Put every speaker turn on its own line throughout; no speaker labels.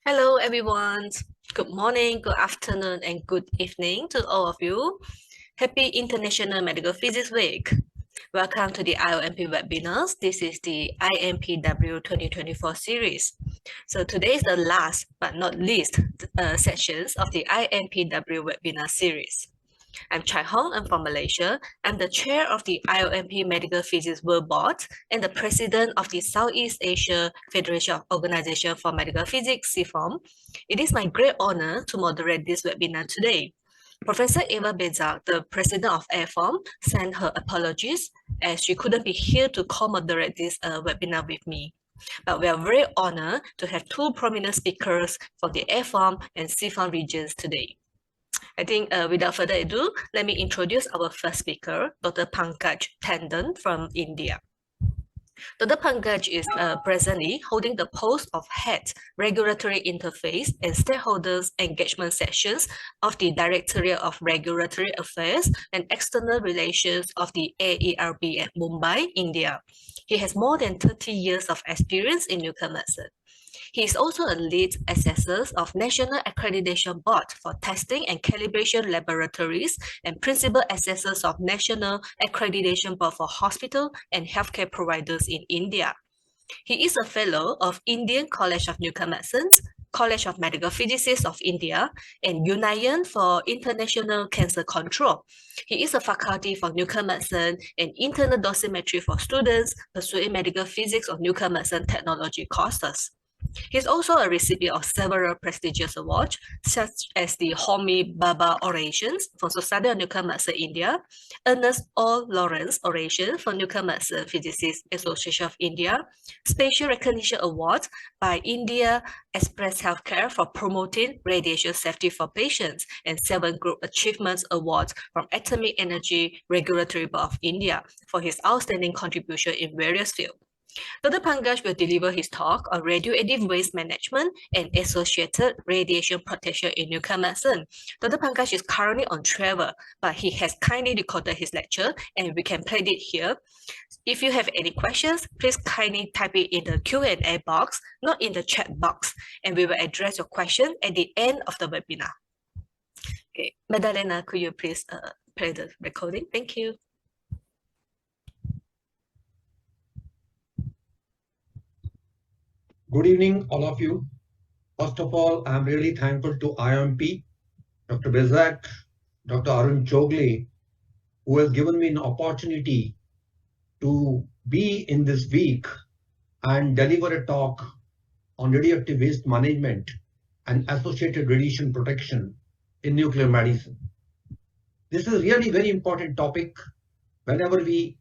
Hello, everyone. Good morning, good afternoon, and good evening to all of you. Happy International Medical Physics Week. Welcome to the IOMP webinars. This is the IMPW 2024 series. So today is the last but not least sessions of the IMPW webinar series. I'm Chai Hong. I'm from Malaysia. I'm the chair of the IOMP Medical Physics World Board and the president of the Southeast Asia Federation of Organization for Medical Physics, CFOM. It is my great honor to moderate this webinar today. Professor Eva Bezak, the president of AIRFORM, sent her apologies as she couldn't be here to co-moderate this webinar with me. But we are very honored to have two prominent speakers from the AIRFORM and CFOM regions today. I think without further ado, let me introduce our first speaker, Dr. Pankaj Tandon from India. Dr. Pankaj is presently holding the post of Head Regulatory Interface and Stakeholders Engagement Sessions of the Directorate of Regulatory Affairs and External Relations of the AERB at Mumbai, India. He has more than 30 years of experience in nuclear medicine. He is also a lead assessor of National Accreditation Board for Testing and Calibration Laboratories and principal assessors of National Accreditation Board for Hospital and Healthcare Providers in India. He is a fellow of Indian College of Nuclear Medicine, College of Medical Physicists of India, and Union for International Cancer Control. He is a faculty for nuclear medicine and internal dosimetry for students pursuing medical physics or nuclear medicine technology courses. He's also a recipient of several prestigious awards, such as the Homi Bhabha Orations for Society of Nuclear Medicine India, Ernest O. Lawrence Oration for Nuclear Medicine Physicists Association of India, Special Recognition Award by India Express Healthcare for promoting radiation safety for patients, and 7 Group Achievements Awards from Atomic Energy Regulatory Board of India for his outstanding contribution in various fields. Dr. Pankaj will deliver his talk on radioactive waste management and associated radiation protection in nuclear medicine. Dr. Pankaj is currently on travel, but he has kindly recorded his lecture and we can play it here. If you have any questions, please kindly type it in the Q&A box, not in the chat box, and we will address your question at the end of the webinar. Okay, Madalena, could you please play the recording? Thank you.
Good evening, all of you. First of all, I'm really thankful to IOMP, Dr. Bezak, Dr. Arun Chogle, who has given me an opportunity to be in this week and deliver a talk on radioactive waste management and associated radiation protection in nuclear medicine. This is really very important topic whenever we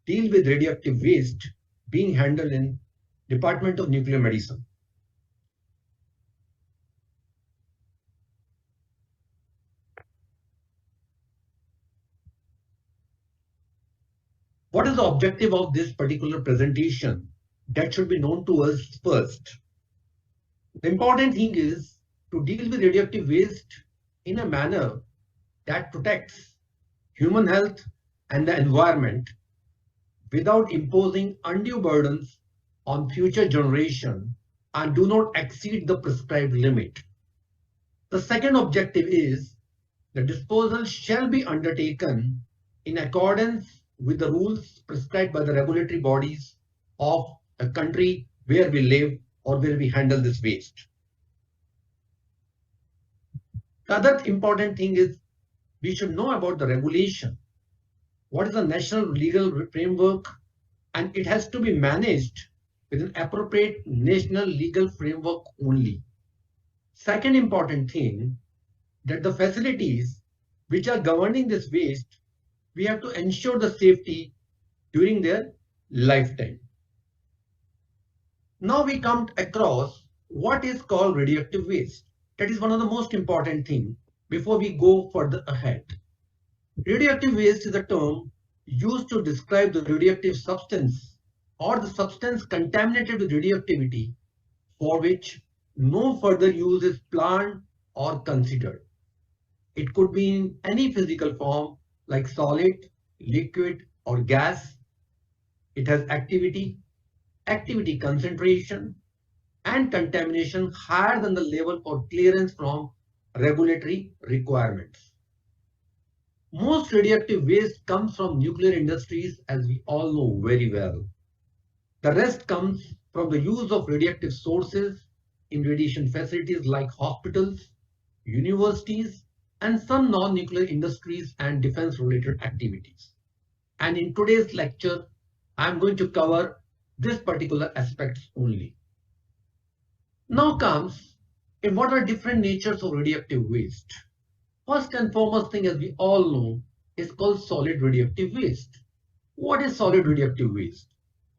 deal with radioactive waste being handled in Department of Nuclear Medicine. What is the objective of this particular presentation? That should be known to us first. The important thing is to deal with radioactive waste in a manner that protects human health and the environment without imposing undue burdens on future generation and do not exceed the prescribed limit. The second objective is the disposal shall be undertaken in accordance with the rules prescribed by the regulatory bodies of a country where we live or where we handle this waste. The other important thing is we should know about the regulation. What is the national legal framework? And it has to be managed with an appropriate national legal framework only. Second important thing, that the facilities which are governing this waste, we have to ensure the safety during their lifetime. Now we come across what is called radioactive waste. That is one of the most important things before we go further ahead. Radioactive waste is a term used to describe the radioactive substance or the substance contaminated with radioactivity for which no further use is planned or considered. It could be in any physical form like solid, liquid, or gas. It has activity concentration, and contamination higher than the level for clearance from regulatory requirements. Most radioactive waste comes from nuclear industries, as we all know very well. The rest comes from the use of radioactive sources in radiation facilities like hospitals, universities, and some non-nuclear industries and defense-related activities. And in today's lecture, I'm going to cover this particular aspects only. Now comes in what are different natures of radioactive waste. First and foremost thing, as we all know, is called solid radioactive waste. What is solid radioactive waste?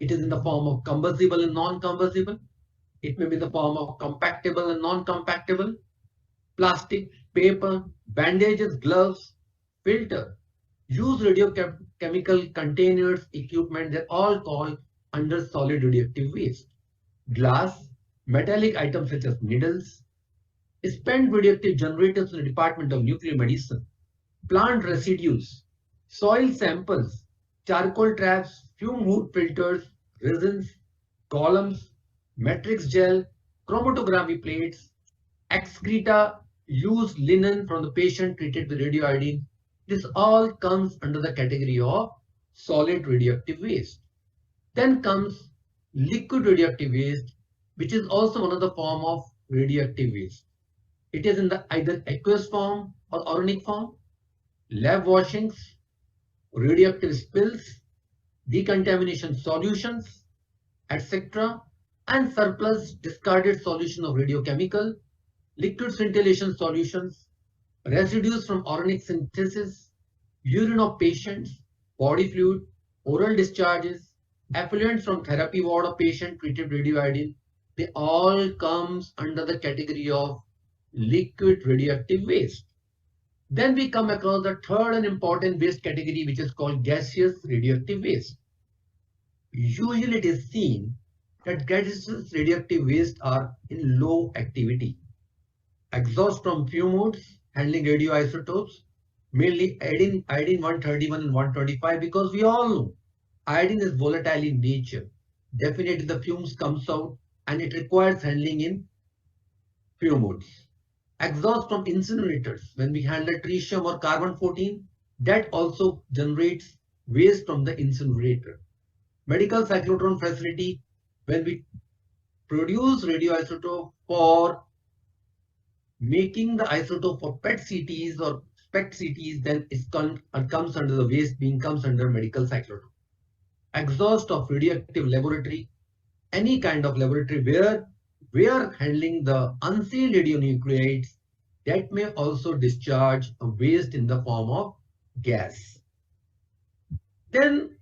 It is in the form of combustible and non-combustible. It may be in the form of compactable and non-compactable. Plastic, paper, bandages, gloves, filter, use radiochemical containers, equipment, they're all called under solid radioactive waste. Glass, metallic items such as needles, spent radioactive generators in the Department of Nuclear Medicine, plant residues, soil samples, charcoal traps, fume hood filters, resins, columns, matrix gel, chromatography plates, excreta, used linen from the patient treated with radioiodine. This all comes under the category of solid radioactive waste. Then comes liquid radioactive waste, which is also one of the form of radioactive waste. It is in the either aqueous form or organic form. Lab washings, radioactive spills, decontamination solutions, etc., and surplus discarded solution of radiochemical, liquid scintillation solutions, residues from organic synthesis, urine of patients, body fluid, oral discharges, effluents from therapy ward of patient treated with radioiodine, they all comes under the category of liquid radioactive waste. Then we come across the third and important waste category, which is called gaseous radioactive waste. Usually it is seen that gaseous radioactive waste are in low activity. Exhaust from fume hoods handling radioisotopes, mainly iodine 131 and 125, because we all know iodine is volatile in nature. Definitely the fumes comes out and it requires handling in fume hoods. Exhaust from incinerators, when we handle tritium or carbon-14, that also generates waste from the incinerator. Medical cyclotron facility, when we produce radioisotope for making the isotope for PET CTs or SPECT CTs, then it comes under the waste being comes under medical cyclotron. Exhaust of radioactive laboratory, any kind of laboratory where we are handling the unsealed radionuclides, that may also discharge a waste in the form of gas. Then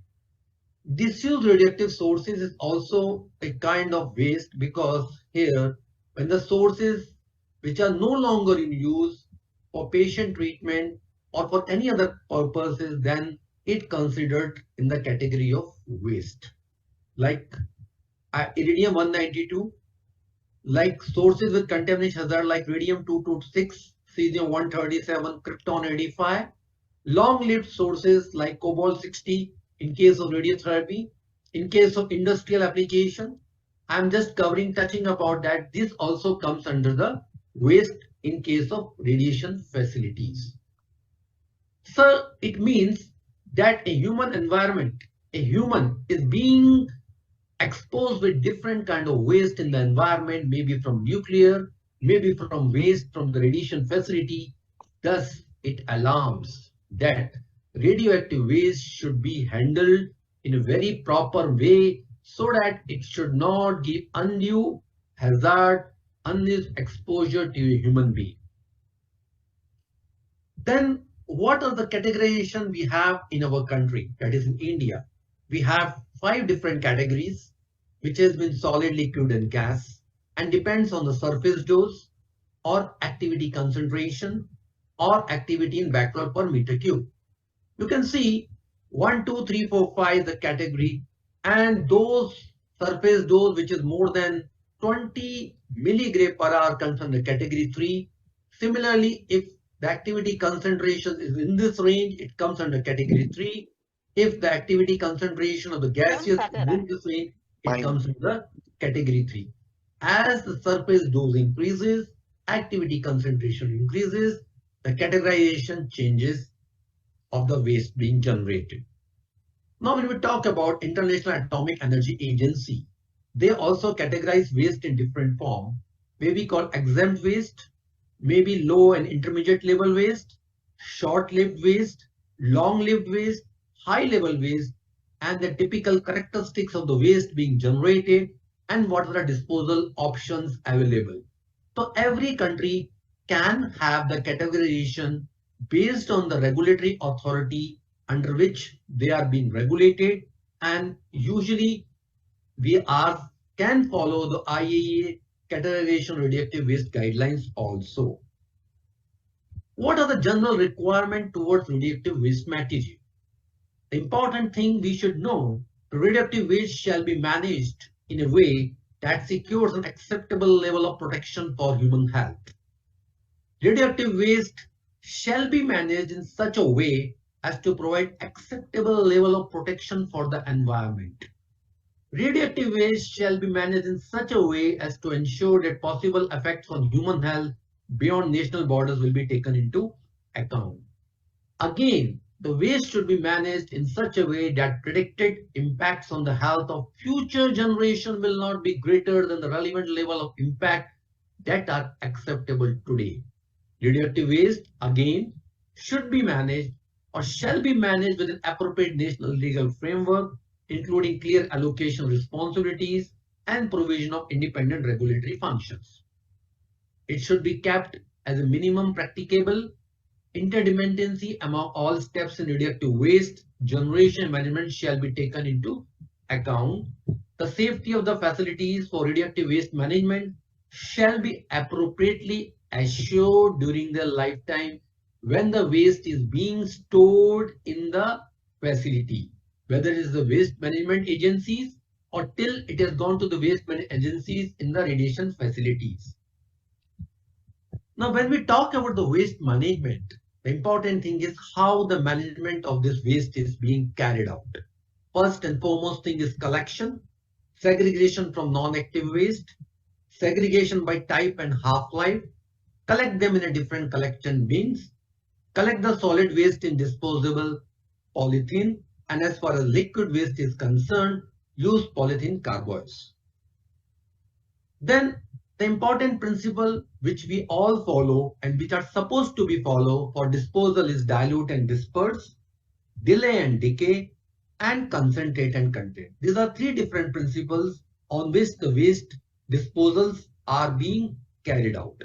disused radioactive sources is also a kind of waste, because here when the sources which are no longer in use for patient treatment or for any other purposes, then it considered in the category of waste. Like iridium 192, like sources with contamination hazard like radium 226, cesium 137, krypton 85, long-lived sources like cobalt 60 in case of radiotherapy. In case of industrial application, I'm just touching about that. This also comes under the waste in case of radiation facilities. So it means that a human environment, a human is being exposed with different kind of waste in the environment, maybe from nuclear, maybe from waste from the radiation facility. Thus, it alarms that radioactive waste should be handled in a very proper way so that it should not give undue hazard, undue exposure to a human being. Then what are the categorization we have in our country, that is in India? We have 5 different categories, which has been solid, liquid and gas, and depends on the surface dose or activity concentration or activity in becquerel per meter cube. You can see 1, 2, 3, 4, 5 the category, and those surface dose which is more than 20 milligram per hour comes under category 3. Similarly, if the activity concentration is in this range, it comes under category 3. If the activity concentration of the gaseous is in this range, it comes under category 3. As the surface dose increases, activity concentration increases, the categorization changes of the waste being generated. Now, when we talk about International Atomic Energy Agency, they also categorize waste in different form, maybe called exempt waste, maybe low and intermediate level waste, short-lived waste, long-lived waste, high-level waste, and the typical characteristics of the waste being generated and what are the disposal options available. So every country can have the categorization based on the regulatory authority under which they are being regulated, and usually we are can follow the IAEA categorization radioactive waste guidelines also. What are the general requirements towards radioactive waste material? The important thing we should know, radioactive waste shall be managed in a way that secures an acceptable level of protection for human health. Radioactive waste shall be managed in such a way as to provide acceptable level of protection for the environment. Radioactive waste shall be managed in such a way as to ensure that possible effects on human health beyond national borders will be taken into account. Again, the waste should be managed in such a way that predicted impacts on the health of future generation will not be greater than the relevant level of impact that are acceptable today. Radioactive waste, again, should be managed or shall be managed with an appropriate national legal framework, including clear allocation responsibilities and provision of independent regulatory functions. It should be kept as a minimum practicable. Interdependency among all steps in radioactive waste generation and management shall be taken into account. The safety of the facilities for radioactive waste management shall be appropriately assured during their lifetime when the waste is being stored in the facility, whether it is the waste management agencies or till it has gone to the waste management agencies in the radiation facilities. Now, when we talk about the waste management, the important thing is how the management of this waste is being carried out. First and foremost thing is collection, segregation from non-active waste, segregation by type and half-life, collect them in a different collection bins, collect the solid waste in disposable polythene, and as far as liquid waste is concerned, use polythene carboys. Then the important principle which we all follow and which are supposed to be followed for disposal is dilute and disperse, delay and decay, and concentrate and contain. These are three different principles on which the waste disposals are being carried out.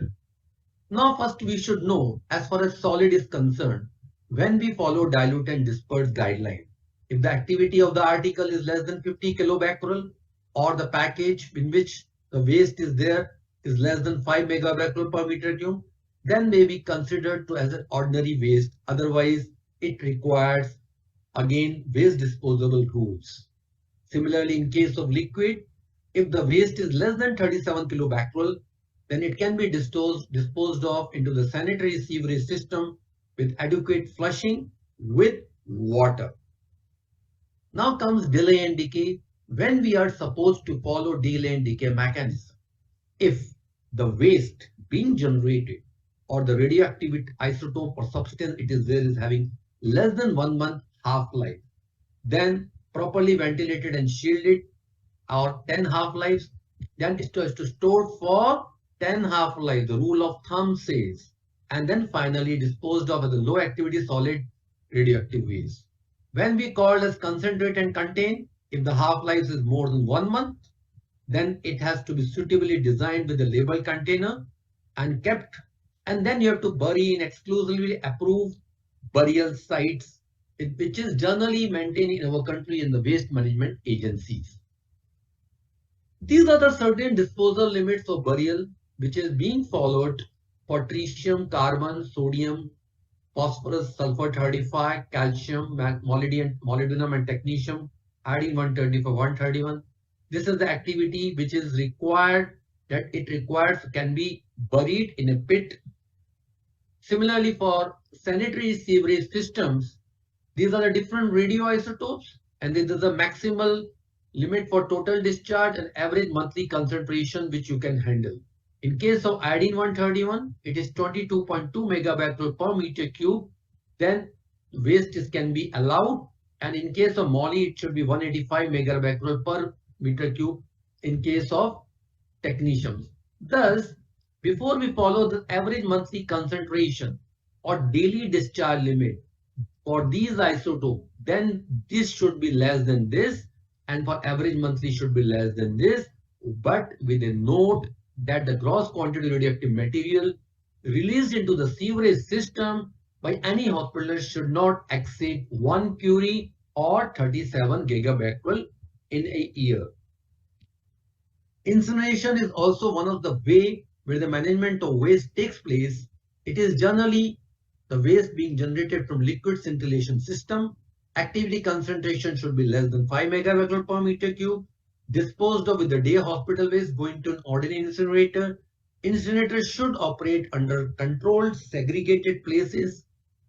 Now first we should know, as far as solid is concerned, when we follow dilute and disperse guideline, if the activity of the article is less than 50 kilobecquerel or the package in which the waste is there is less than 5 megabecquerel per meter cube, then may be considered to as an ordinary waste. Otherwise, it requires again waste disposable rules. Similarly, in case of liquid, if the waste is less than 37 kilobecquerel, then it can be disposed of into the sanitary sewerage system with adequate flushing with water. Now comes delay and decay, when we are supposed to follow delay and decay mechanism. If the waste being generated or the radioactive isotope or substance it is there is having less than 1 month half-life, then properly ventilated and shielded or 10 half-lives, then it is to store for 10 half-lives, the rule of thumb says, and then finally disposed of as a low activity solid radioactive waste. When we call as concentrate and contain, if the half-life is more than 1 month, then it has to be suitably designed with a label container and kept, and then you have to bury in exclusively approved burial sites, which is generally maintained in our country in the waste management agencies. These are the certain disposal limits of burial which is being followed for tritium, carbon, sodium, phosphorus, sulfur 35, calcium, molybdenum and technetium, iodine 134, 131. This is the activity which is required, that it requires can be buried in a pit. Similarly, for sanitary sewerage systems, these are the different radioisotopes and this is the maximal limit for total discharge and average monthly concentration which you can handle. In case of iodine 131, it is 22.2 megabecquerel per meter cube. Then waste can be allowed. And in case of moly, it should be 185 megabecquerel per meter cube in case of technetiums. Thus, before we follow the average monthly concentration or daily discharge limit for these isotopes, then this should be less than this, and for average monthly should be less than this, but with a note that the gross quantity of radioactive material released into the sewerage system by any hospital should not exceed 1 curie or 37 gigabecquerel in a year. Incineration is also one of the way where the management of waste takes place. It is generally the waste being generated from liquid scintillation system. Activity concentration should be less than 5 megabecquerel per meter cube. Disposed of with the day hospital waste going to an ordinary incinerator. Incinerators should operate under controlled, segregated places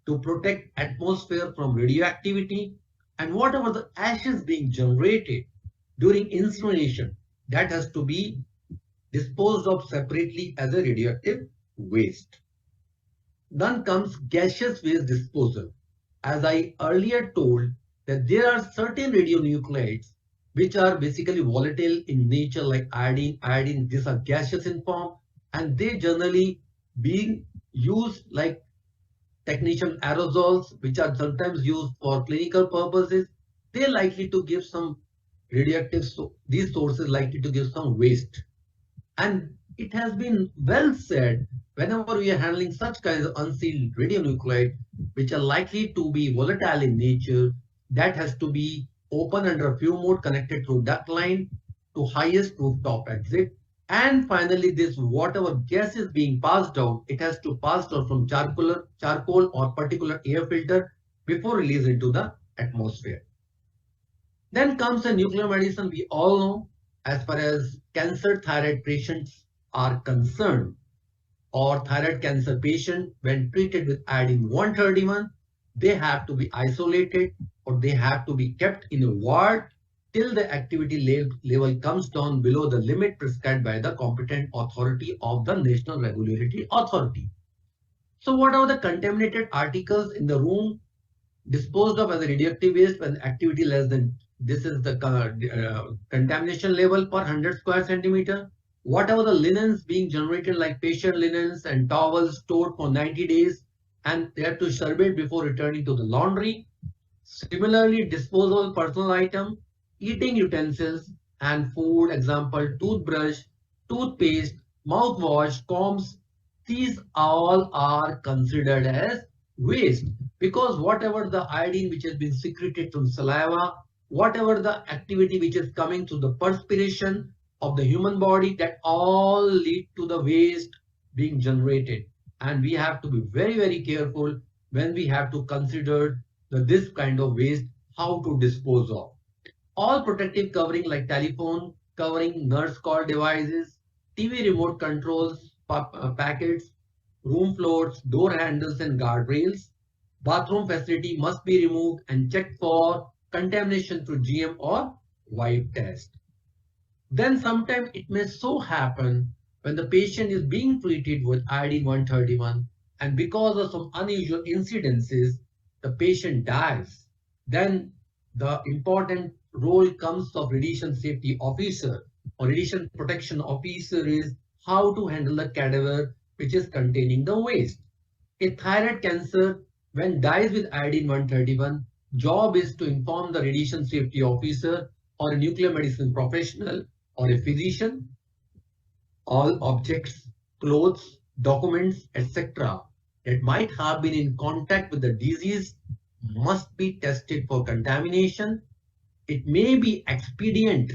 to protect atmosphere from radioactivity. And whatever the ashes being generated during incineration, that has to be disposed of separately as a radioactive waste. Then comes gaseous waste disposal. As I earlier told that there are certain radionuclides which are basically volatile in nature like iodine. Iodine, these are gaseous in form and they generally being used like technetium aerosols which are sometimes used for clinical purposes. They're likely to give some radioactive, so these sources likely to give some waste. And it has been well said, whenever we are handling such kinds of unsealed radionuclide, which are likely to be volatile in nature, that has to be open under a fume mode connected through duct line to highest rooftop exit. And finally, this whatever gas is being passed out, it has to pass out from charcoal or particular air filter before release into the atmosphere. Then comes the nuclear medicine. We all know, as far as cancer thyroid patients are concerned, or thyroid cancer patient, when treated with iodine 131, they have to be isolated or they have to be kept in a ward till the activity level comes down below the limit prescribed by the competent authority of the National Regulatory Authority. So what are the contaminated articles in the room disposed of as a radioactive waste when activity less than, this is the contamination level per 100 square centimeter. Whatever the linens being generated like patient linens and towels stored for 90 days and they have to sherbet before returning to the laundry. Similarly, disposable personal item, eating utensils and food, example, toothbrush, toothpaste, mouthwash, combs, these all are considered as waste because whatever the iodine which has been secreted from saliva, whatever the activity which is coming through the perspiration of the human body, that all lead to the waste being generated. And we have to be very, very careful when we have to consider this kind of waste, how to dispose of. All protective covering like telephone covering, nurse call devices, TV remote controls, packets, room floors, door handles and guardrails. Bathroom facility must be removed and checked for contamination through GM or wipe test. Then sometimes it may so happen when the patient is being treated with iodine 131 and because of some unusual incidences, the patient dies. Then the important role comes of radiation safety officer or radiation protection officer is how to handle the cadaver which is containing the waste. A thyroid cancer when dies with iodine 131, job is to inform the radiation safety officer or a nuclear medicine professional or a physician. All objects, clothes, documents, etc. that might have been in contact with the disease must be tested for contamination. It may be expedient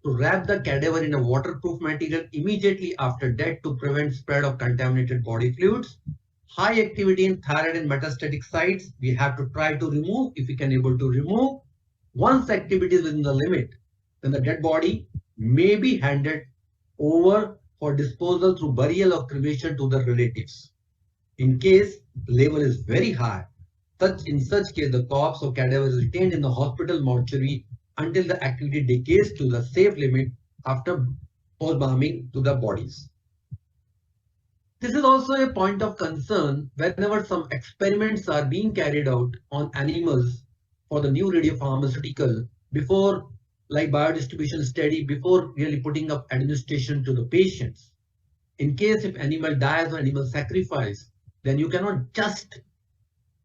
to wrap the cadaver in a waterproof material immediately after death to prevent spread of contaminated body fluids. High activity in thyroid and metastatic sites, we have to try to remove if we can able to remove. Once activity is within the limit, then the dead body may be handed over for disposal through burial or cremation to the relatives. In case the level is very high, in such case the corpse or cadaver is retained in the hospital mortuary until the activity decays to the safe limit after post-bombing to the bodies. This is also a point of concern whenever some experiments are being carried out on animals for the new radiopharmaceutical before, like biodistribution study, before really putting up administration to the patients. In case if animal dies or animal sacrifice, then you cannot just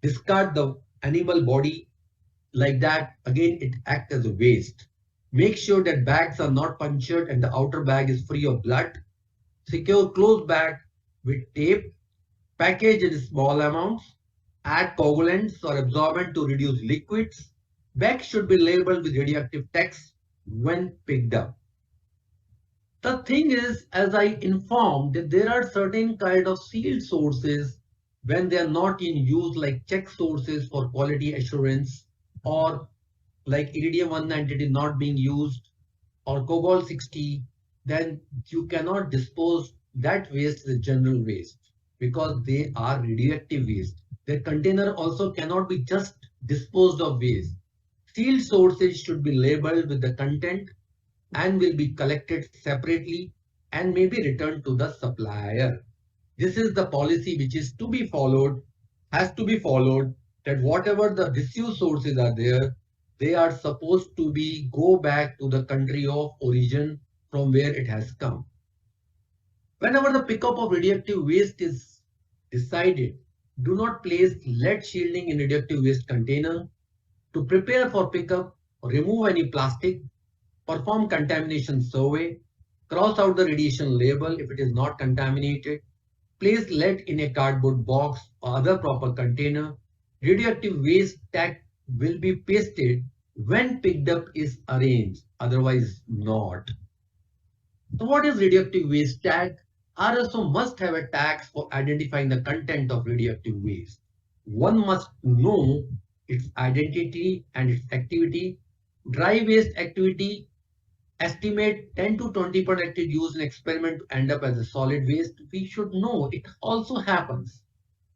discard the animal body like that. Again, it acts as a waste. Make sure that bags are not punctured and the outer bag is free of blood. Secure closed bag with tape. Package in small amounts. Add coagulants or absorbent to reduce liquids. Bags should be labeled with radioactive text when picked up. The thing is, as I informed, that there are certain kind of sealed sources when they are not in use, like check sources for quality assurance, or like iridium-192 not being used, or cobalt-60, then you cannot dispose that waste as general waste because they are radioactive waste. Their container also cannot be just disposed of waste. Sealed sources should be labeled with the content and will be collected separately and may be returned to the supplier. This is the policy which is to be followed, has to be followed, that whatever the residue sources are there, they are supposed to be go back to the country of origin from where it has come. Whenever the pickup of radioactive waste is decided, do not place lead shielding in radioactive waste container. To prepare for pickup, remove any plastic, perform contamination survey, cross out the radiation label if it is not contaminated, place lead in a cardboard box or other proper container. Radioactive waste tag will be pasted when picked up is arranged, otherwise not. So what is radioactive waste tag? RSO must have a tag for identifying the content of radioactive waste. One must know its identity and its activity. Dry waste activity, estimate 10 to 20% active use in experiment to end up as a solid waste. We should know it also happens.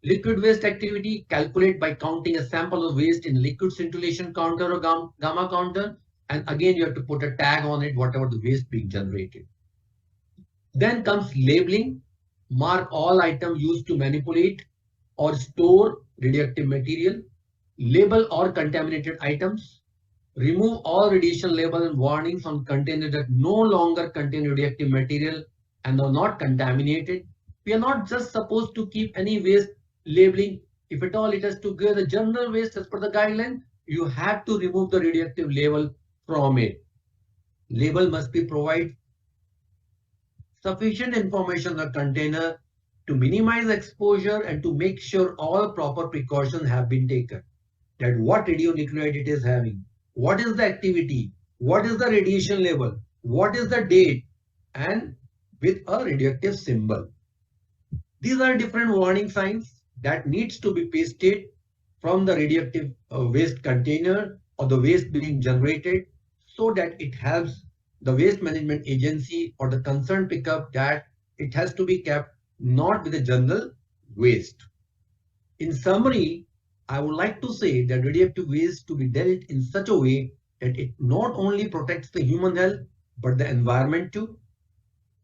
Liquid waste activity, calculate by counting a sample of waste in liquid scintillation counter or gamma counter. And again, you have to put a tag on it, whatever the waste being generated. Then comes labeling. Mark all items used to manipulate or store radioactive material. Label all contaminated items. Remove all radiation label and warnings on containers that no longer contain radioactive material and are not contaminated. We are not just supposed to keep any waste labeling. If at all it has to go the general waste as per the guideline, you have to remove the radioactive label from it. Label must be provided sufficient information on the container to minimize exposure and to make sure all proper precautions have been taken. That what radionuclide it is having, what is the activity, what is the radiation level, what is the date, and with a radioactive symbol. These are different warning signs that needs to be pasted from the radioactive waste container or the waste being generated so that it helps the waste management agency or the concerned pickup that it has to be kept not with the general waste. In summary, I would like to say that radioactive waste to be dealt in such a way that it not only protects the human health but the environment too.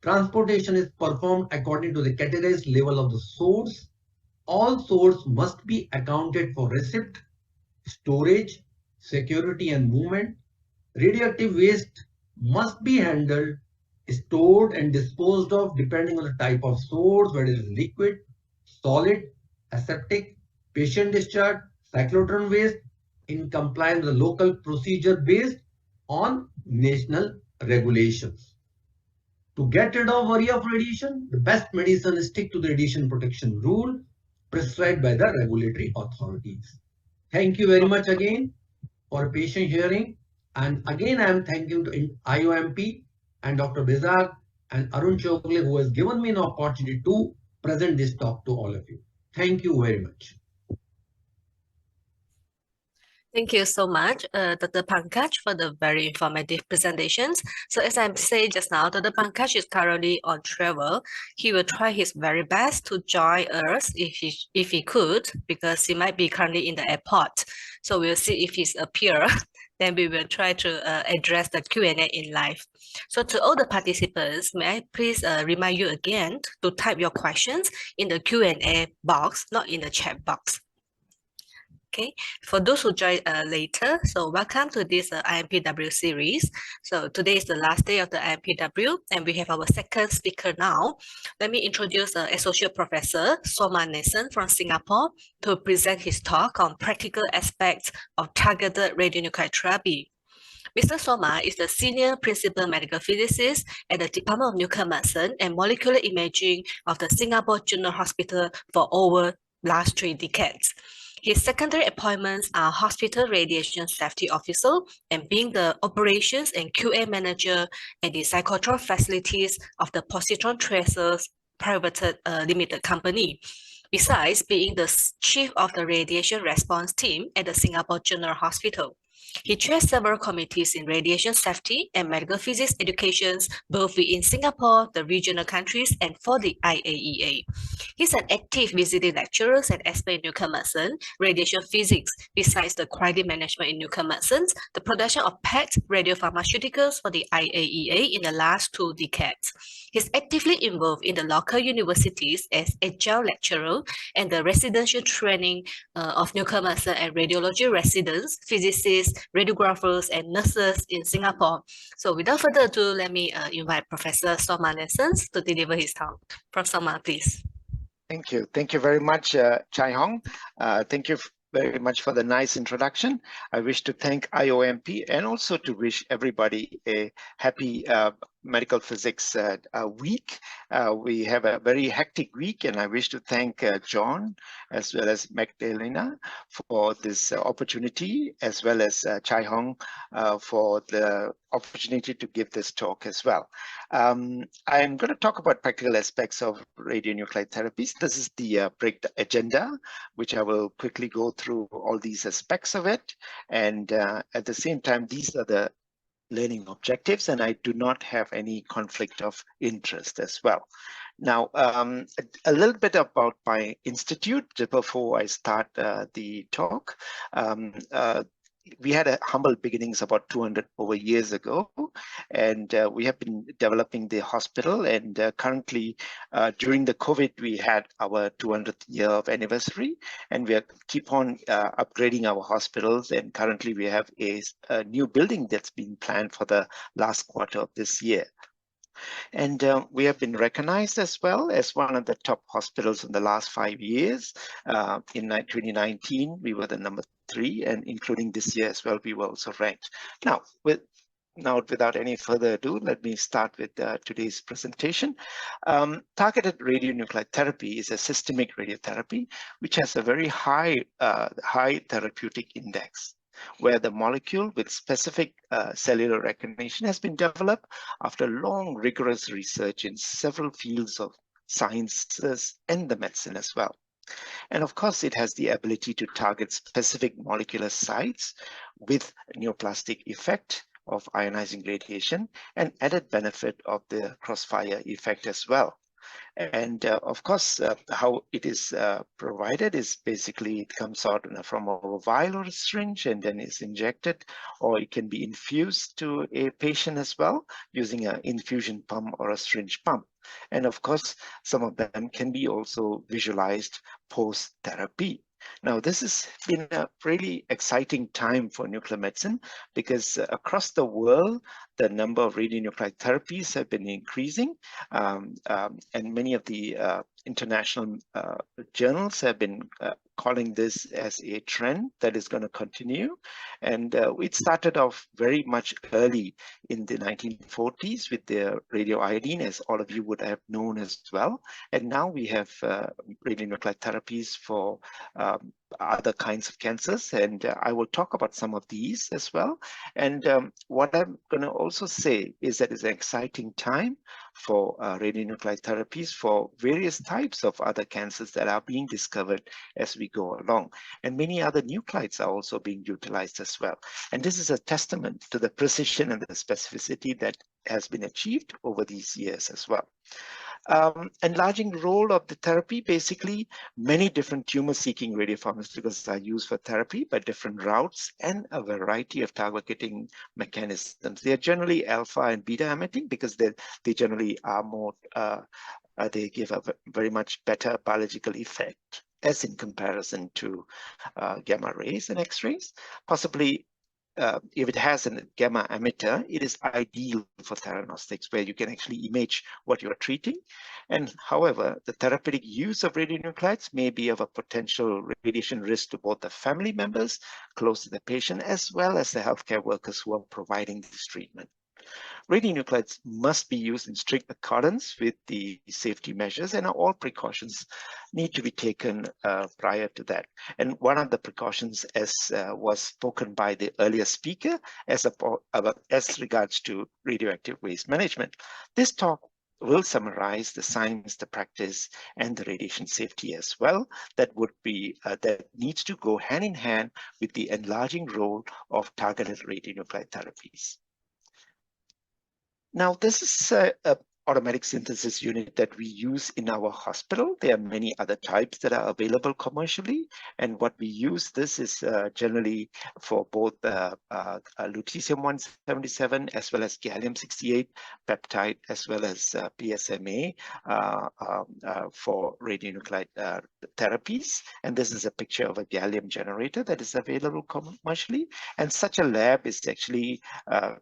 Transportation is performed according to the categorized level of the source. All source must be accounted for receipt, storage, security and movement. Radioactive waste must be handled, stored and disposed of depending on the type of source, whether it is liquid, solid, aseptic, patient discharge, cyclotron waste in compliance with the local procedure based on national regulations. To get rid of worry of radiation, the best medicine is stick to the radiation protection rule prescribed by the regulatory authorities. Thank you very much again for patient hearing. And again, I am thanking to IOMP and Dr. Bizag and Arun Chogle who has given me an opportunity to present this talk to all of you. Thank you very much.
Thank you so much, Dr. Pankaj, for the very informative presentations. So as I said just now, Dr. Pankaj is currently on travel. He will try his very best to join us if he could, because he might be currently in the airport. So we'll see if he's appear. Then we will try to address the Q&A in live. So to all the participants, may I please remind you again to type your questions in the Q&A box, not in the chat box. Okay, for those who join later, so welcome to this IMPW series. So today is the last day of the IMPW, and we have our second speaker now. Let me introduce Associate Professor Somanesan from Singapore to present his talk on practical aspects of targeted radionuclide therapy. Mr. Soma is the Senior Principal Medical Physicist at the Department of Nuclear Medicine and Molecular Imaging of the Singapore General Hospital for over last 3 decades. His secondary appointments are Hospital Radiation Safety Officer and being the Operations and QA Manager at the Cyclotron Facilities of the Positron Tracers Private Limited Company. Besides being the Chief of the Radiation Response Team at the Singapore General Hospital. He chairs several committees in radiation safety and medical physics educations, both within Singapore, the regional countries, and for the IAEA. He's an active visiting lecturer and expert in nuclear medicine, radiation physics, besides the quality management in nuclear medicine, the production of PET radiopharmaceuticals for the IAEA in the last 2 decades. He's actively involved in the local universities as adjunct lecturer and the residential training of nuclear medicine and radiology residents, physicists, radiographers, and nurses in Singapore. So without further ado, let me invite Professor Somanesan to deliver his talk. Prof. Soma, please.
Thank you. Thank you very much, Chai Hong. Thank you very much for the nice introduction. I wish to thank IOMP and also to wish everybody a happy medical physics week. We have a very hectic week, and I wish to thank John as well as Magdalena for this opportunity, as well as Chai Hong for the opportunity to give this talk as well. I'm going to talk about practical aspects of radionuclide therapies. This is the agenda, which I will quickly go through all these aspects of it. And at the same time, these are the learning objectives, and I do not have any conflict of interest as well. Now, a little bit about my institute before I start the talk. We had a humble beginnings about 200 over years ago, and we have been developing the hospital, and currently during the COVID we had our 200th year of anniversary, and we keep on upgrading our hospitals, and currently we have a new building that's been planned for the last quarter of this year. And we have been recognized as well as one of the top hospitals in the last 5 years. In 2019, we were the number 3, and including this year as well, we were also ranked. Now, without any further ado, let me start with today's presentation. Targeted radionuclide therapy is a systemic radiotherapy, which has a very high therapeutic index, where the molecule with specific cellular recognition has been developed after long, rigorous research in several fields of sciences and the medicine as well. And of course, it has the ability to target specific molecular sites with neoplastic effect of ionizing radiation and added benefit of the crossfire effect as well. And of course, how it is provided is basically it comes out from a vial or a syringe and then is injected, or it can be infused to a patient as well using an infusion pump or a syringe pump. And of course, some of them can be also visualized post-therapy. Now, this has been a really exciting time for nuclear medicine because across the world, the number of radionuclide therapies have been increasing, and many of the international journals have been calling this as a trend that is going to continue. And it started off very much early in the 1940s with the radioiodine, as all of you would have known as well. And now we have radionuclide therapies for other kinds of cancers, and I will talk about some of these as well. And what I'm going to also say is that it's an exciting time for radionuclide therapies for various types of other cancers that are being discovered as we go along. And many other nuclides are also being utilized as well. And this is a testament to the precision and the specificity that has been achieved over these years as well. Enlarging role of the therapy, basically many different tumor-seeking radiopharmaceuticals are used for therapy by different routes and a variety of targeting mechanisms. They are generally alpha and beta emitting because they generally are more, they give a very much better biological effect as in comparison to gamma rays and X-rays. Possibly if it has a gamma emitter, it is ideal for theranostics, where you can actually image what you are treating. And however, the therapeutic use of radionuclides may be of a potential radiation risk to both the family members close to the patient, as well as the healthcare workers who are providing this treatment. Radionuclides must be used in strict accordance with the safety measures, and all precautions need to be taken prior to that. And one of the precautions, as was spoken by the earlier speaker, as regards to radioactive waste management. This talk will summarize the science, the practice, and the radiation safety as well. That would be that needs to go hand in hand with the enlarging role of targeted radionuclide therapies. Now, this is a automatic synthesis unit that we use in our hospital. There are many other types that are available commercially, and what we use this is generally for both lutetium-177 as well as gallium-68 peptide, as well as PSMA for radionuclide therapies. And this is a picture of a gallium generator that is available commercially. And such a lab is actually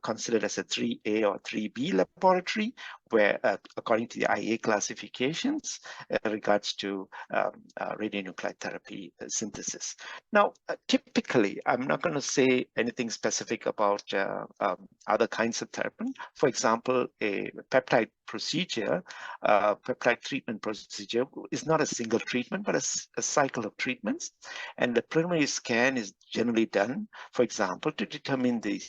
considered as a 3A or 3B laboratory, where according to the IA classifications regards to radionuclide therapy synthesis. Now, typically, I'm not going to say anything specific about other kinds of therapy. For example, a peptide procedure, peptide treatment procedure is not a single treatment, but a cycle of treatments. And the preliminary scan is generally done, for example, to determine the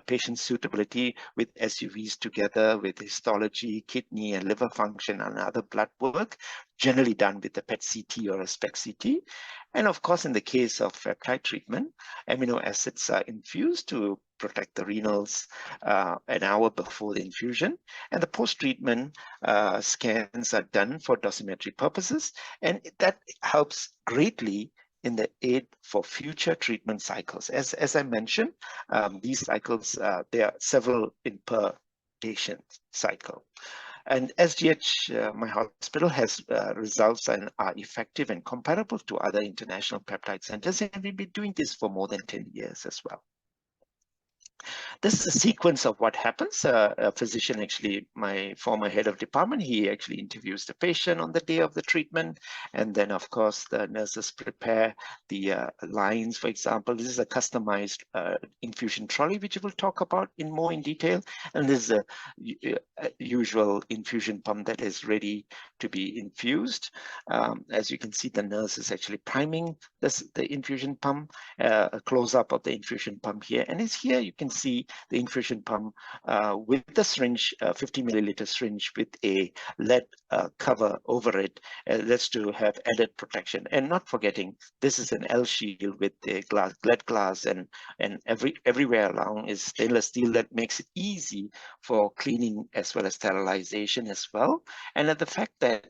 patient's suitability with SUVs together with histology, kidney and liver function and other blood work, generally done with a PET-CT or a SPECT-CT. And of course, in the case of peptide treatment, amino acids are infused to protect the renals an hour before the infusion. And the post-treatment scans are done for dosimetry purposes. And that helps greatly in the aid for future treatment cycles. As I mentioned, these cycles, there are several in per patient cycle. And SGH, my hospital, has results and are effective and comparable to other international peptide centers, and we've been doing this for more than 10 years as well. This is a sequence of what happens. A physician, actually, my former head of department, he actually interviews the patient on the day of the treatment. And then, of course, the nurses prepare the lines, for example. This is a customized infusion trolley, which we'll talk about more in detail. And this is a usual infusion pump that is ready to be infused. As you can see, the nurse is actually priming the infusion pump, a close-up of the infusion pump here. And it's here you can see the infusion pump with the syringe, 50 milliliter syringe with a lead cover over it. That's to have added protection. And not forgetting, this is an L shield with a lead glass, and everywhere along is stainless steel that makes it easy for cleaning as well as sterilization as well. And the fact that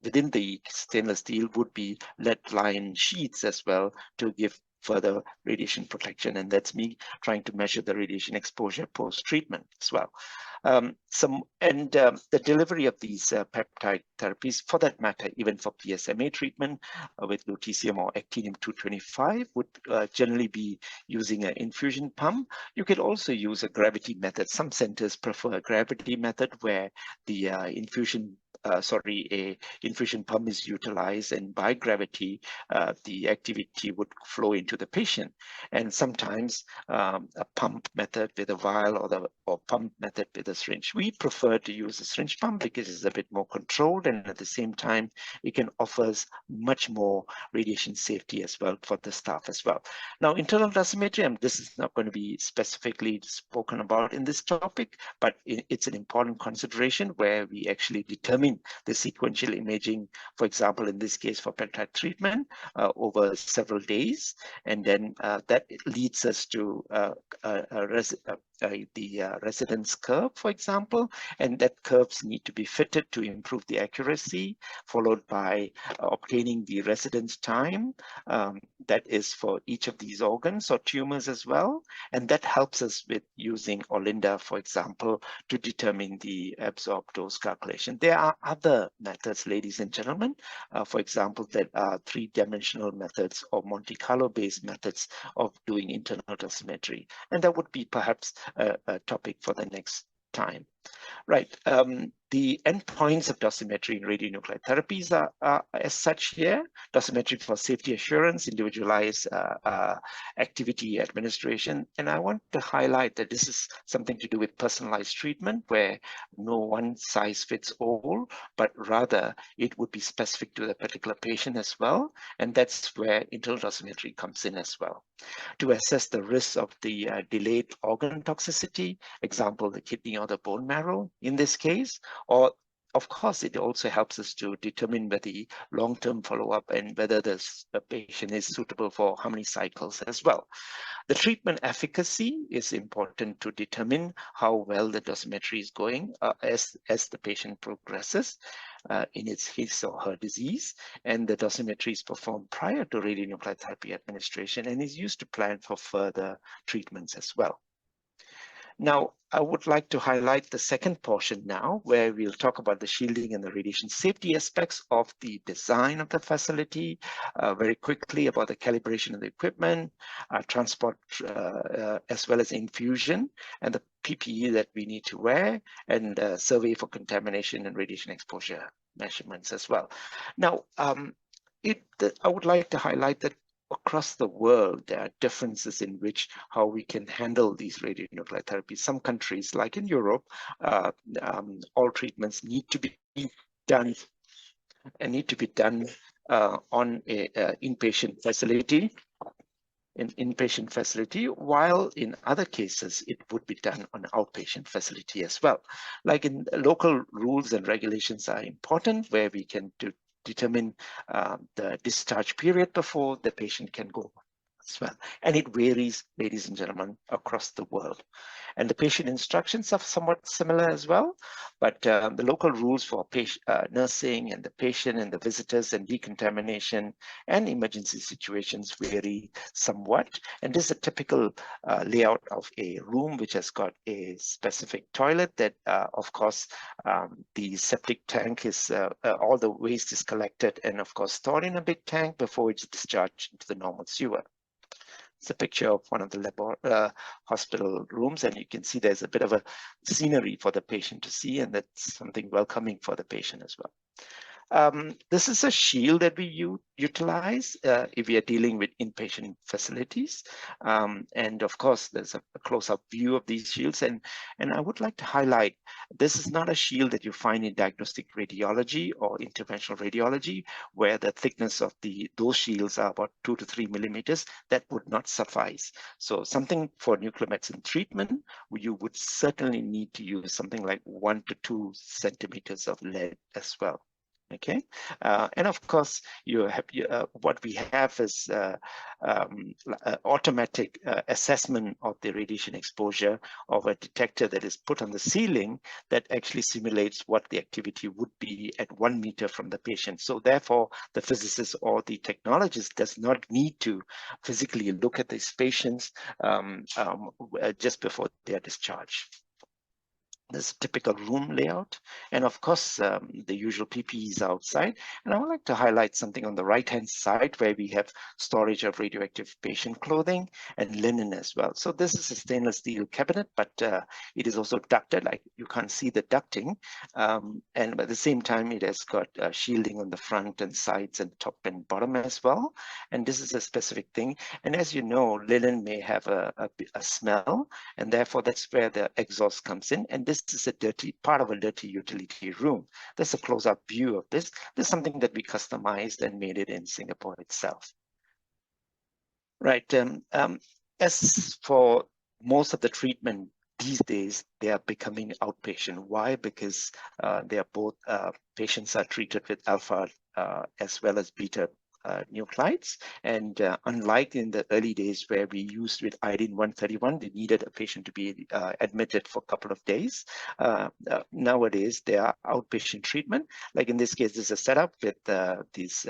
within the stainless steel would be lead-lined sheets as well to give further radiation protection, and that's me trying to measure the radiation exposure post-treatment as well. The delivery of these peptide therapies, for that matter, even for PSMA treatment with lutetium or actinium-225, would generally be using an infusion pump. You could also use a gravity method. Some centers prefer a gravity method where the infusion pump is utilized, and by gravity, the activity would flow into the patient. And sometimes a pump method with a vial or pump method with a syringe. We prefer to use a syringe pump because it's a bit more controlled, and at the same time, it can offer much more radiation safety as well for the staff as well. Now, internal dosimetry, and this is not going to be specifically spoken about in this topic, but it's an important consideration where we actually determine doing the sequential imaging, for example, in this case for peptide treatment over several days. And then that leads us to the residence curve, for example, and that curves need to be fitted to improve the accuracy, followed by obtaining the residence time that is for each of these organs or tumors as well. And that helps us with using Olinda, for example, to determine the absorbed dose calculation. There are other methods, ladies and gentlemen. For example, there are three-dimensional methods or Monte Carlo-based methods of doing internal dosimetry. And that would be perhaps a topic for the next time. Right. The endpoints of dosimetry in radionuclide therapies are as such here. Dosimetry for safety assurance, individualized activity administration. And I want to highlight that this is something to do with personalized treatment where no one size fits all, but rather it would be specific to the particular patient as well. And that's where internal dosimetry comes in as well. To assess the risk of the delayed organ toxicity, example, the kidney or the bone marrow in this case, or of course, it also helps us to determine whether the long-term follow-up and whether the patient is suitable for how many cycles as well. The treatment efficacy is important to determine how well the dosimetry is going as the patient progresses in his or her disease. And the dosimetry is performed prior to radionuclide therapy administration and is used to plan for further treatments as well. Now, I would like to highlight the second portion now, where we'll talk about the shielding and the radiation safety aspects of the design of the facility, very quickly about the calibration of the equipment, transport, as well as infusion, and the PPE that we need to wear, and survey for contamination and radiation exposure measurements as well. Now, I would like to highlight that across the world, there are differences in which how we can handle these radionuclide therapies. Some countries, like in Europe, all treatments need to be done on a inpatient facility. While in other cases, it would be done on an outpatient facility as well. Like in local rules and regulations are important, where we can determine the discharge period before the patient can go as well. And it varies, ladies and gentlemen, across the world. And the patient instructions are somewhat similar as well, but the local rules for nursing and the patient and the visitors and decontamination and emergency situations vary somewhat. And this is a typical layout of a room which has got a specific toilet that, of course, the septic tank is, all the waste is collected and, of course, stored in a big tank before it's discharged into the normal sewer. It's a picture of one of the hospital rooms, and you can see there's a bit of a scenery for the patient to see, and that's something welcoming for the patient as well. This is a shield that we utilize if we are dealing with inpatient facilities. And of course, there's a close-up view of these shields. And I would like to highlight, this is not a shield that you find in diagnostic radiology or interventional radiology, where the thickness of those shields are about 2 to 3 millimeters. That would not suffice. So something for nuclear medicine treatment, you would certainly need to use something like 1 to 2 centimeters of lead as well. Okay, and of course, what we have is automatic assessment of the radiation exposure of a detector that is put on the ceiling that actually simulates what the activity would be at 1 meter from the patient. So therefore, the physicist or the technologist does not need to physically look at these patients just before they are discharged. This typical room layout, and of course the usual PPEs outside. And I would like to highlight something on the right hand side where we have storage of radioactive patient clothing and linen as well. So this is a stainless steel cabinet, but it is also ducted, like you can't see the ducting, and at the same time it has got shielding on the front and sides and top and bottom as well. And this is a specific thing, and as you know, linen may have a smell, and therefore that's where the exhaust comes in. And this is a part of a dirty utility room. There's a close-up view of this. This is something that we customized and made it in Singapore itself. Right. As for most of the treatment these days they are becoming outpatient. Why? Because they are both patients are treated with alpha as well as beta nuclides, and unlike in the early days where we used with iodine 131, they needed a patient to be admitted for a couple of days. Nowadays, they are outpatient treatment. Like in this case, this is a setup with these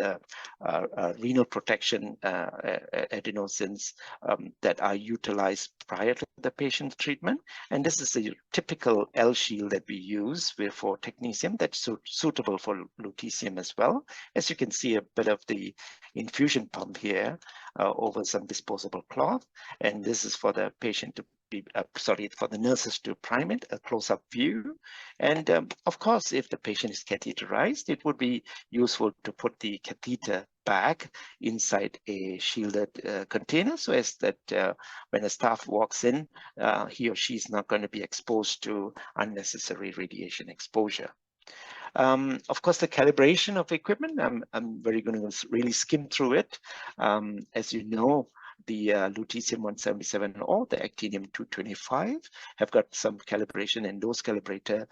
renal protection adenosines that are utilized prior to the patient's treatment. And this is a typical L shield that we use for technetium that's suitable for lutetium as well. As you can see, a bit of the infusion pump here over some disposable cloth, and this is for the patient to be for the nurses to prime it, a close-up view. And of course, if the patient is catheterized, it would be useful to put the catheter back inside a shielded container, so as that when a staff walks in, he or she is not going to be exposed to unnecessary radiation exposure. Of course, the calibration of equipment, I'm very going to really skim through it. As you know, the lutetium-177 or the actinium-225 have got some calibration, and those calibrator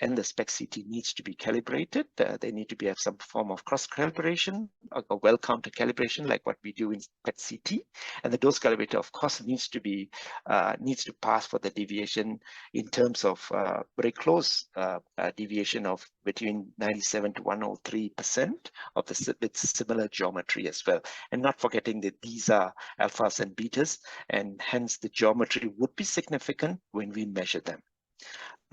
and the spec CT needs to be calibrated. They need to have some form of cross calibration or well counter calibration, like what we do in spec CT. And the dose calibrator, of course, needs to pass for the deviation in terms of very close deviation of between 97 to 103% of with similar geometry as well. And not forgetting that these are alphas and betas, and hence the geometry would be significant when we measure them.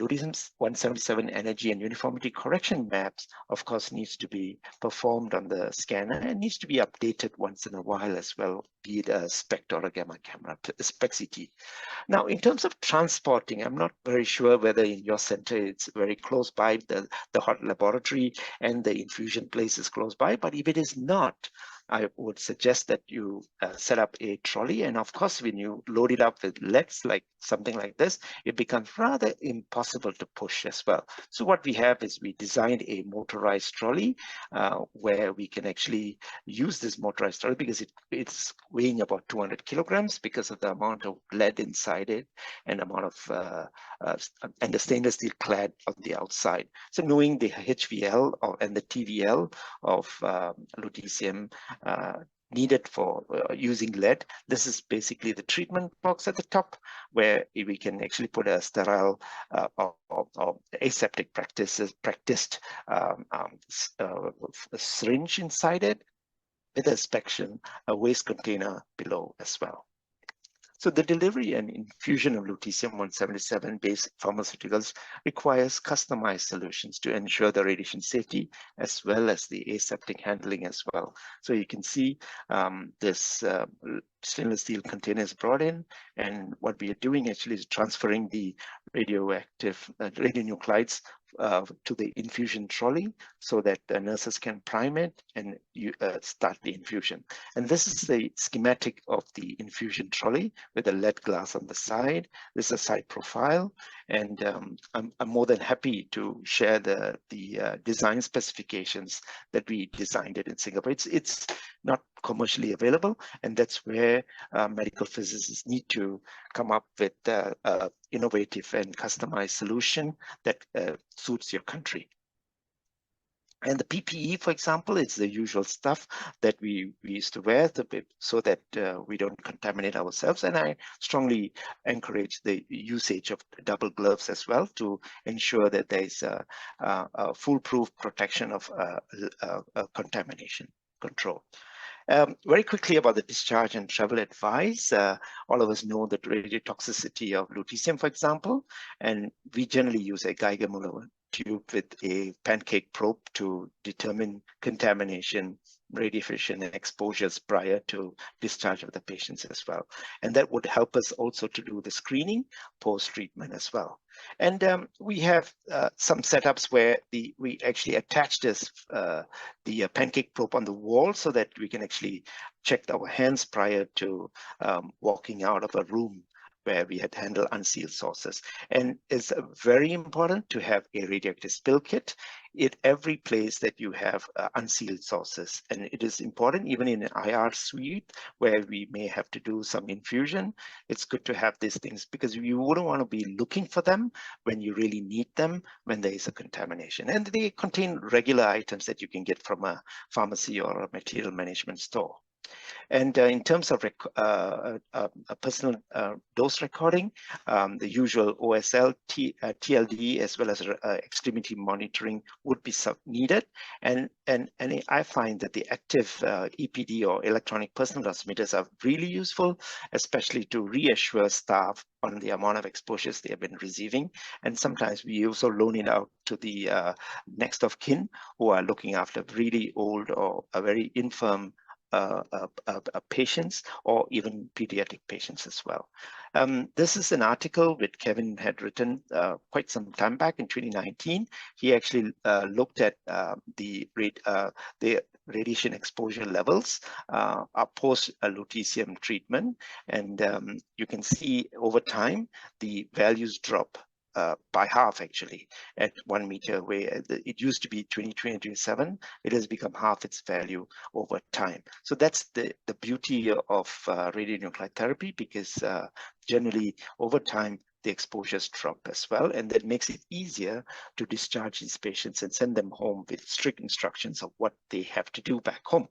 Lutetium-177 energy and uniformity correction maps, of course, needs to be performed on the scanner and needs to be updated once in a while as well, be it a SPECT or a gamma camera, SPECT CT. Now, in terms of transporting, I'm not very sure whether in your center it's very close by, the hot laboratory and the infusion place is close by, but if it is not, I would suggest that you set up a trolley. And of course, when you load it up with leads, like something like this, it becomes rather impossible to push as well. So what we have is we designed a motorized trolley where we can actually use this motorized trolley because it's weighing about 200 kilograms because of the amount of lead inside it and amount of and the stainless steel clad on the outside. So knowing the HVL and the TVL of lutetium needed for using lead, this is basically the treatment box at the top, where we can actually put a sterile or aseptic practiced syringe inside it with a inspection, a waste container below as well. So the delivery and infusion of lutetium-177 based pharmaceuticals requires customized solutions to ensure the radiation safety as well as the aseptic handling as well. So you can see this stainless steel container is brought in, and what we are doing actually is transferring the radioactive radionuclides to the infusion trolley so that the nurses can prime it and start the infusion. And this is the schematic of the infusion trolley with a lead glass on the side. This is a side profile, and I'm more than happy to share the design specifications that we designed it in Singapore. It's not commercially available, and that's where medical physicists need to come up with innovative and customized solution that suits your country. And the PPE, for example, is the usual stuff that we used to wear so that we don't contaminate ourselves. And I strongly encourage the usage of double gloves as well to ensure that there is a foolproof protection of contamination control. Very quickly about the discharge and travel advice. All of us know the radiotoxicity of lutetium, for example, and we generally use a Geiger-Müller tube with a pancake probe to determine contamination, radiation and exposures prior to discharge of the patients as well. And that would help us also to do the screening post-treatment as well. And we have some setups where we actually attach this the pancake probe on the wall so that we can actually check our hands prior to walking out of a room where we had handled unsealed sources. And it's very important to have a radioactive spill kit every place that you have unsealed sources. And it is important, even in an IR suite where we may have to do some infusion, it's good to have these things because you wouldn't want to be looking for them when you really need them when there is a contamination. And they contain regular items that you can get from a pharmacy or a material management store. And in terms of personal dose recording, the usual OSL, TLD, as well as extremity monitoring would be needed. And I find that the active EPD or electronic personal dosimeters are really useful, especially to reassure staff on the amount of exposures they have been receiving. And sometimes we also loan it out to the next of kin who are looking after really old or a very infirm patients, or even pediatric patients as well. This is an article that Kevin had written quite some time back in 2019. He actually looked at the radiation exposure levels post lutetium treatment, and you can see over time the values drop by half, actually, at 1 meter away. It used to be 27. It has become half its value over time. So that's the beauty of radionuclide therapy, because generally over time the exposures drop as well, and that makes it easier to discharge these patients and send them home with strict instructions of what they have to do back home.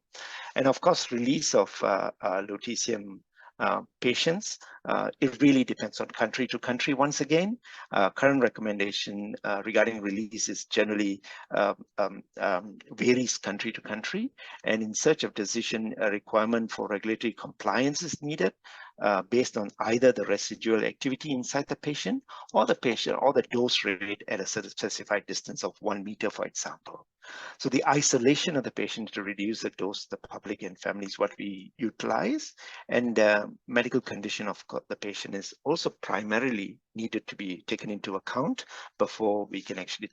And of course, release of lutetium patients, it really depends on country to country. Once again, current recommendation regarding release is generally varies country to country, and in search of decision, a requirement for regulatory compliance is needed based on either the residual activity inside the patient or the dose rate at a specified distance of 1 meter, for example. So the isolation of the patient to reduce the dose to the public and family is what we utilize. And medical condition of the patient is also primarily needed to be taken into account before we can actually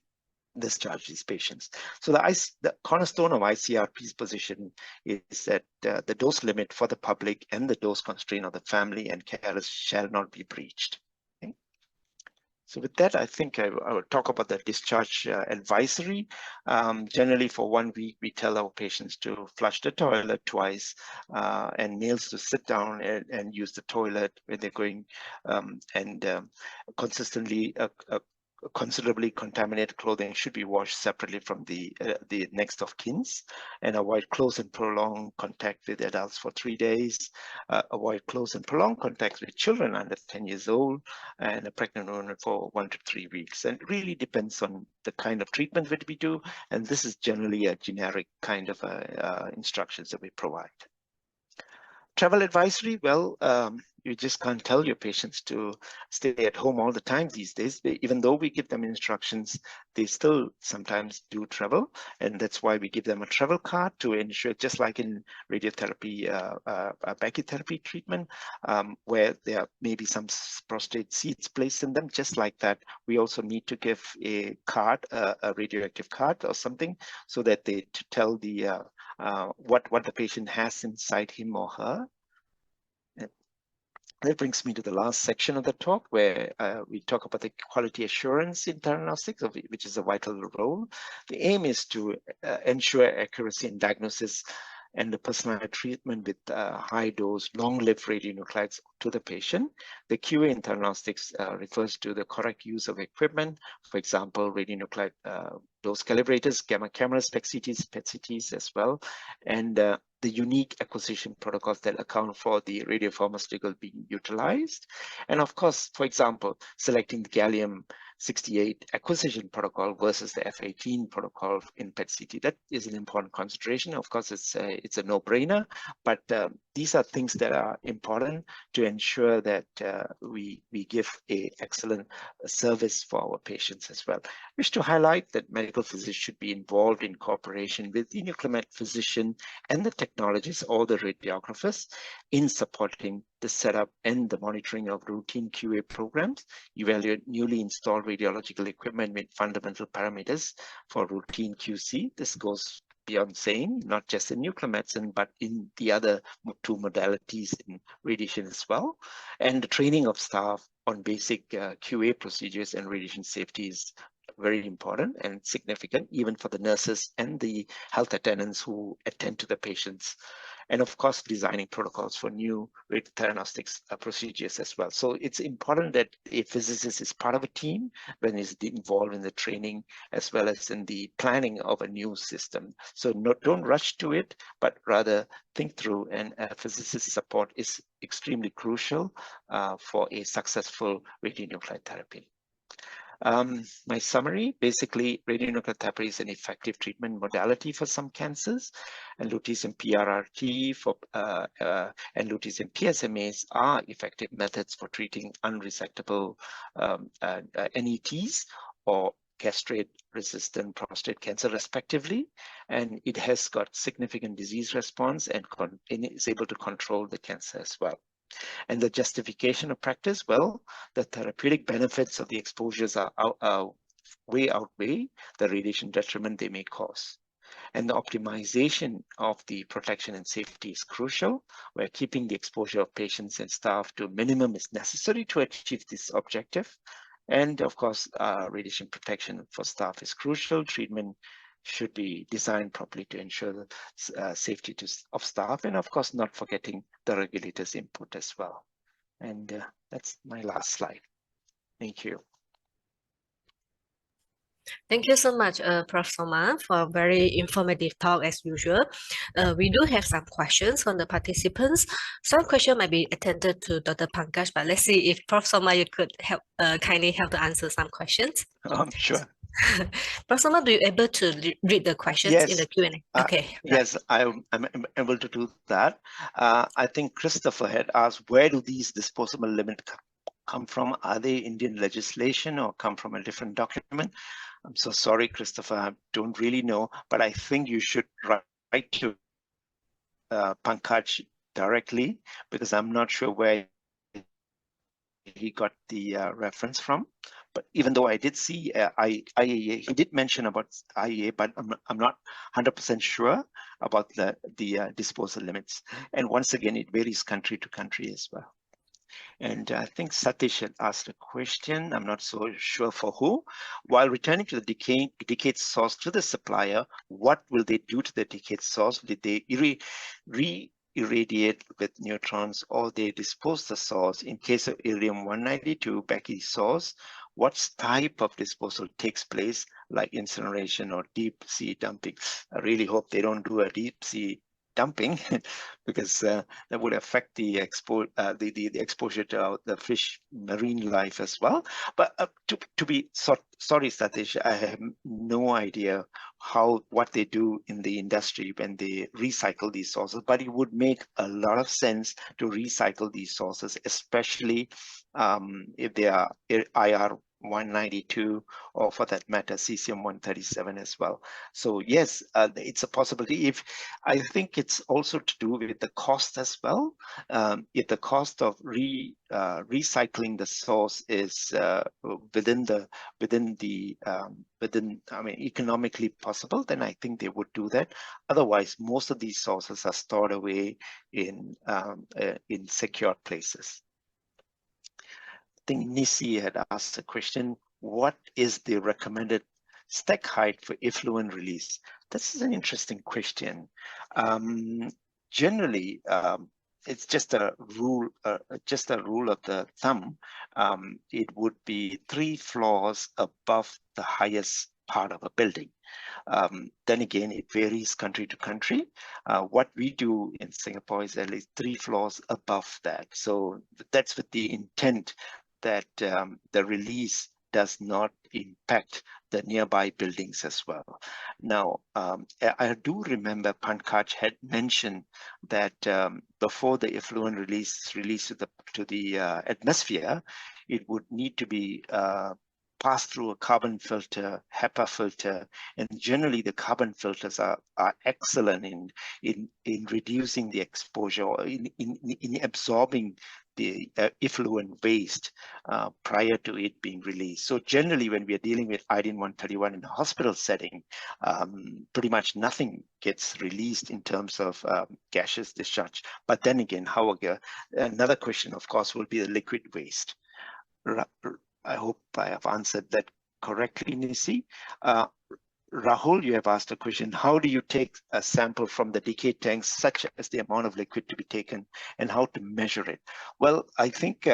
discharge these patients. So the cornerstone of ICRP's position is that the dose limit for the public and the dose constraint of the family and carers shall not be breached. So with that, I think I will talk about the discharge advisory. Generally, for 1 week, we tell our patients to flush the toilet twice, and males to sit down and use the toilet when they're going, consistently. Considerably contaminated clothing should be washed separately from the next of kins, and avoid close and prolonged contact with adults for 3 days. Avoid close and prolonged contact with children under 10 years old and a pregnant woman for 1 to 3 weeks. And it really depends on the kind of treatment that we do, and this is generally a generic kind of instructions that we provide. Travel advisory, well, you just can't tell your patients to stay at home all the time these days. Even though we give them instructions, they still sometimes do travel. And that's why we give them a travel card to ensure, just like in radiotherapy, brachytherapy treatment, where there may be some prostate seeds placed in them, just like that, we also need to give a card, a radioactive card or something, so that they tell the what the patient has inside him or her. That brings me to the last section of the talk, where we talk about the quality assurance in theranostics, which is a vital role. The aim is to ensure accuracy in diagnosis and the personalized treatment with high-dose, long-lived radionuclides to the patient. The QA in theranostics refers to the correct use of equipment, for example, radionuclide dose calibrators, gamma cameras, PET-CTs, PET-CTs as well, and the unique acquisition protocols that account for the radiopharmaceutical being utilized. And of course, for example, selecting the gallium-68 acquisition protocol versus the F-18 protocol in PET-CT. That is an important consideration. Of course, it's a no-brainer, but these are things that are important to ensure that we give an excellent service for our patients as well. I wish to highlight that medical physicians should be involved in cooperation with the nuclear physician and the technologists or the radiographers in supporting the setup and the monitoring of routine QA programs, evaluate newly installed radiological equipment with fundamental parameters for routine QC. This goes beyond saying, not just in nuclear medicine, but in the other 2 modalities in radiation as well. And the training of staff on basic QA procedures and radiation safety is very important and significant, even for the nurses and the health attendants who attend to the patients. And of course, designing protocols for new radiotheranostics procedures as well. So it's important that a physicist is part of a team when he's involved in the training as well as in the planning of a new system. So don't rush to it, but rather think through, and physicist support is extremely crucial for a successful radionuclide therapy. My summary, basically, radionuclide therapy is an effective treatment modality for some cancers, and lutetium PRRT and lutetium PSMAs are effective methods for treating unresectable NETs or castrate-resistant prostate cancer, respectively, and it has got significant disease response and is able to control the cancer as well. And the justification of practice, well, the therapeutic benefits of the exposures are way outweigh the radiation detriment they may cause. And the optimization of the protection and safety is crucial, where keeping the exposure of patients and staff to a minimum is necessary to achieve this objective. And of course, radiation protection for staff is crucial. Treatment should be designed properly to ensure the safety of staff, and of course, not forgetting the regulator's input as well. And that's my last slide. Thank you.
Thank you so much, Prof. Soma, for a very informative talk as usual. We do have some questions from the participants. Some questions might be attended to Dr. Pankaj, but let's see if Prof. Soma, you could help kindly help to answer some questions.
Sure.
Prof. Soma, do you able to read the questions in the Q&A? Okay.
Yes, I'm able to do that. I think Christopher had asked, where do these disposable limits come from? Are they Indian legislation or come from a different document? I'm so sorry, Christopher, I don't really know, but I think you should write to Pankaj directly, because I'm not sure where he got the reference from. But even though I did see IAEA, he did mention about IAEA, but I'm not 100% sure about the disposal limits. And once again, it varies country to country as well. And I think Satish had asked a question. I'm not so sure for who. While returning to the decayed source to the supplier, what will they do to the decayed source? Did they irradiate with neutrons, or they dispose the source? In case of Iridium-192 Becky source, what type of disposal takes place, like incineration or deep sea dumping? I really hope they don't do a deep sea dumping, because that would affect the exposure to the fish marine life as well. But to be sorry, Satish, I have no idea what they do in the industry when they recycle these sources, but it would make a lot of sense to recycle these sources, especially if they are IR-192, or for that matter, cesium-137 as well. So yes, it's a possibility. I think it's also to do with the cost as well. If the cost of recycling the source is economically possible, then I think they would do that. Otherwise, most of these sources are stored away in secure places. I think Nisi had asked a question, what is the recommended stack height for effluent release? This is an interesting question. Generally, it's just a rule of the thumb. It would be 3 floors above the highest part of a building. Then again, it varies country to country. What we do in Singapore is at least 3 floors above that. So that's with the intent that the release does not impact the nearby buildings as well. Now, I do remember Pankaj had mentioned that before the effluent release to the atmosphere, it would need to be passed through a carbon filter, HEPA filter, and generally the carbon filters are excellent in reducing the exposure, or in absorbing the effluent waste prior to it being released. So generally, when we are dealing with iodine-131 in a hospital setting, pretty much nothing gets released in terms of gaseous discharge. But then again, however, another question, of course, will be the liquid waste. I hope I have answered that correctly, Nisi. Rahul, you have asked a question. How do you take a sample from the decay tanks, such as the amount of liquid to be taken, and how to measure it? Well, I think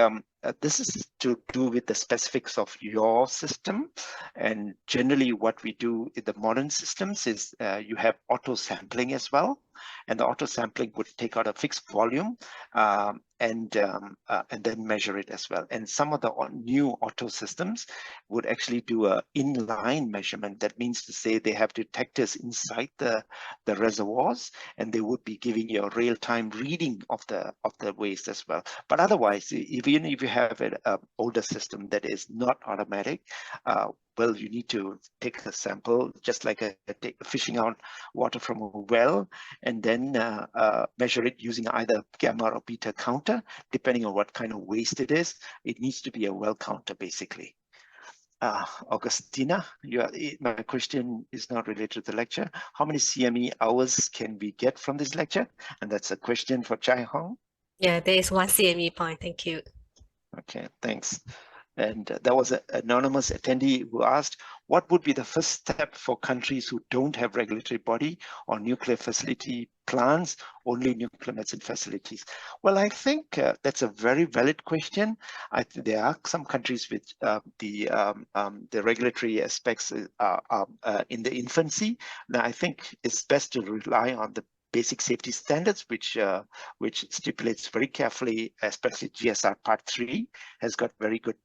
this is to do with the specifics of your system. And generally what we do in the modern systems is you have auto sampling as well. And the auto sampling would take out a fixed volume and then measure it as well. And some of the new auto systems would actually do a inline measurement. That means to say they have detectors inside the reservoirs, and they would be giving you a real-time reading of the waste as well. But otherwise, even if you have an older system that is not automatic, well, you need to take a sample, just like fishing out water from a well, and then measure it using either gamma or beta counter, depending on what kind of waste it is. It needs to be a well counter, basically. Augustina, my question is not related to the lecture. How many CME hours can we get from this lecture? And that's a question for Chai Hong.
Yeah, there is one CME point. Thank you.
Okay, thanks. And there was an anonymous attendee who asked, what would be the first step for countries who don't have regulatory body or nuclear facility plans, only nuclear medicine facilities? Well, I think that's a very valid question. There are some countries with the regulatory aspects are in the infancy. Now, I think it's best to rely on the basic safety standards, which stipulates very carefully, especially GSR Part 3 has got very good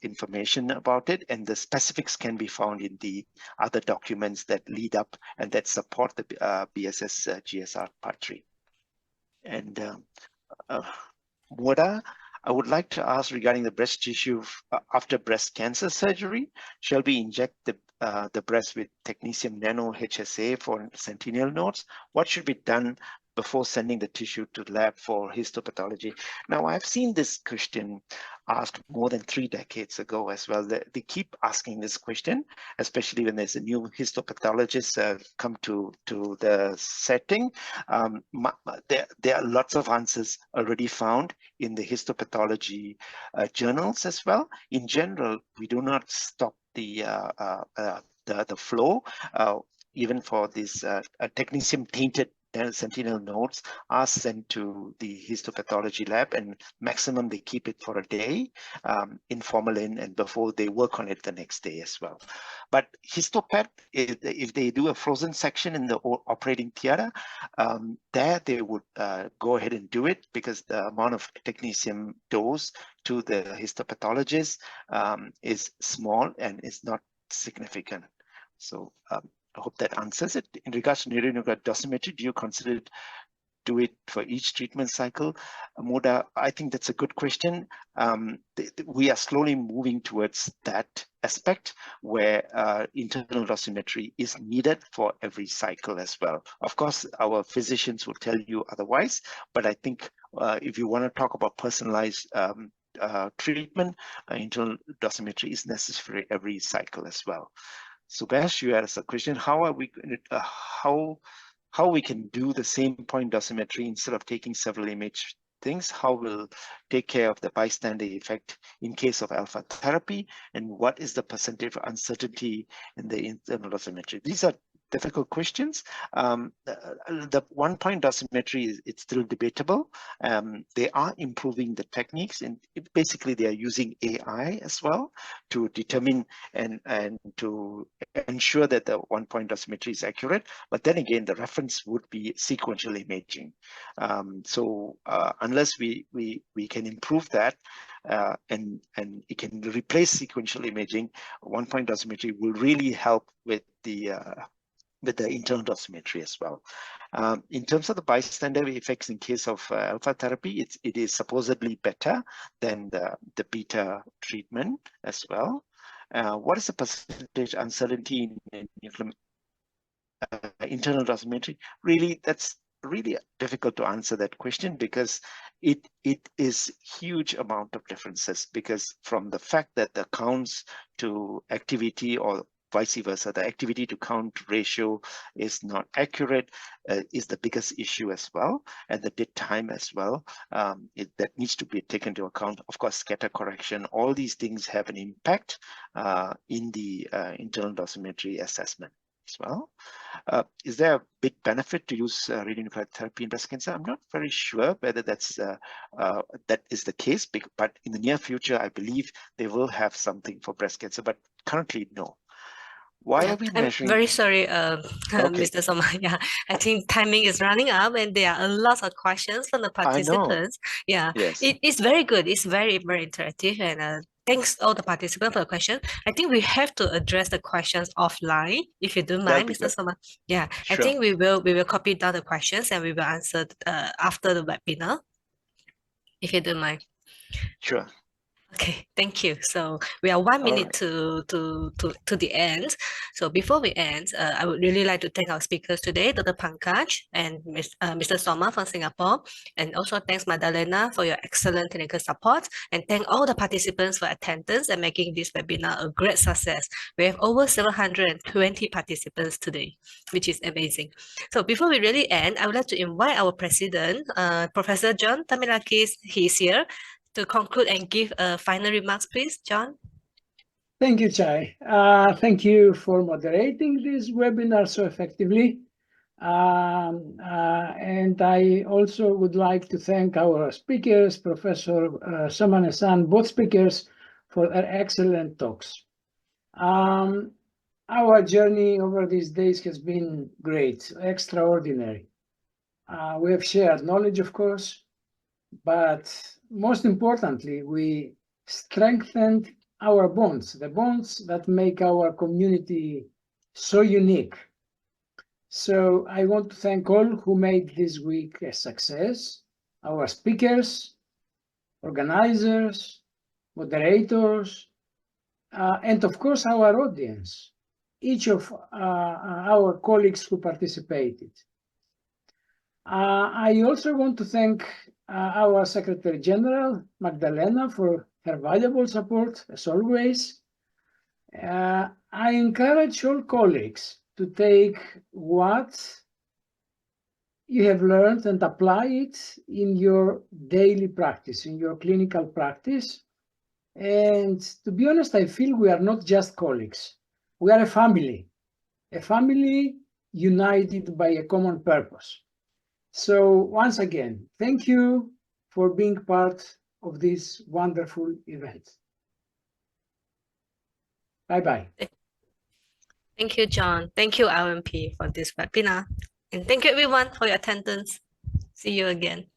information about it, and the specifics can be found in the other documents that lead up and that support the BSS GSR Part 3. And Moda, I would like to ask regarding the breast tissue after breast cancer surgery, shall we inject the breast with technetium nano HSA for sentinel nodes? What should be done before sending the tissue to the lab for histopathology? Now, I've seen this question asked more than 3 decades ago as well. They keep asking this question, especially when there's a new histopathologist come to the setting. There are lots of answers already found in the histopathology journals as well. In general, we do not stop the flow, even for these technetium tainted sentinel nodes are sent to the histopathology lab, and maximum they keep it for a day in formalin, and before they work on it the next day as well. But histopath, if they do a frozen section in the operating theater, there they would go ahead and do it, because the amount of technetium dose to the histopathologist is small and is not significant. So I hope that answers it. In regards to radionuclear dosimetry, do you consider do it for each treatment cycle? Moda, I think that's a good question. We are slowly moving towards that aspect where internal dosimetry is needed for every cycle as well. Of course, our physicians will tell you otherwise, but I think if you want to talk about personalized treatment, internal dosimetry is necessary every cycle as well. Subash, you asked a question: how are we going to, how we can do the same point dosimetry instead of taking several image things? How will take care of the bystander effect in case of alpha therapy, and what is the percentage of uncertainty in the internal dosimetry? These are difficult questions. The one-point dosimetry it's still debatable. They are improving the techniques, and basically they are using AI as well to determine and to ensure that the one-point dosimetry is accurate. But then again, the reference would be sequential imaging. So unless we can improve that, and it can replace sequential imaging, one-point dosimetry will really help with the internal dosimetry as well. In terms of the bystander effects in case of alpha therapy, it is supposedly better than the beta treatment as well. What is the percentage uncertainty in internal dosimetry? Really, that's really difficult to answer that question, because it is huge amount of differences, because from the fact that the counts to activity or vice versa. The activity to count ratio is not accurate, is the biggest issue as well, and the bit time as well. That needs to be taken into account. Of course, scatter correction, all these things have an impact in the internal dosimetry assessment as well. Is there a big benefit to use radionuclide therapy in breast cancer? I'm not very sure whether that is the case, but in the near future, I believe they will have something for breast cancer, but currently, no. Why are we measuring?
I'm very sorry,
Okay.
Mr. Soma. Yeah, I think timing is running up, and there are a lot of questions from the
I know.
participants. Yeah,
Yes.
it's very good. It's very, very interactive, and thanks all the participants for the question. I think we have to address the questions offline, if you don't
That'll
mind,
be
Mr.
good.
Soma. Yeah, I
Sure.
think we will copy down the questions and we will answer after the webinar, if you don't mind.
Sure.
Okay, thank you. So we are 1 minute
right.
to the end. So before we end, I would really like to thank our speakers today, Dr. Pankaj and Mr. Soma from Singapore, and also thanks Madalena for your excellent clinical support, and thank all the participants for attendance and making this webinar a great success. We have over 720 participants today, which is amazing. So before we really end, I would like to invite our president, Professor John Tamilakis. He's here to conclude and give final remarks, please, John.
Thank you, Chai. Thank you for moderating this webinar so effectively. And I also would like to thank our speakers, Professor Somanesan, both speakers, for their excellent talks. Our journey over these days has been great, extraordinary. We have shared knowledge, of course, but most importantly, we strengthened our bonds, the bonds that make our community so unique. So I want to thank all who made this week a success, our speakers, organizers, moderators, and of course our audience, each of our colleagues who participated. I also want to thank our Secretary General, Magdalena, for her valuable support, as always. I encourage all colleagues to take what you have learned and apply it in your daily practice, in your clinical practice. And to be honest, I feel we are not just colleagues. We are a family united by a common purpose. So once again, thank you for being part of this wonderful event. Bye-bye.
Thank you, John. Thank you, IOMP, for this webinar. And thank you, everyone, for your attendance. See you again.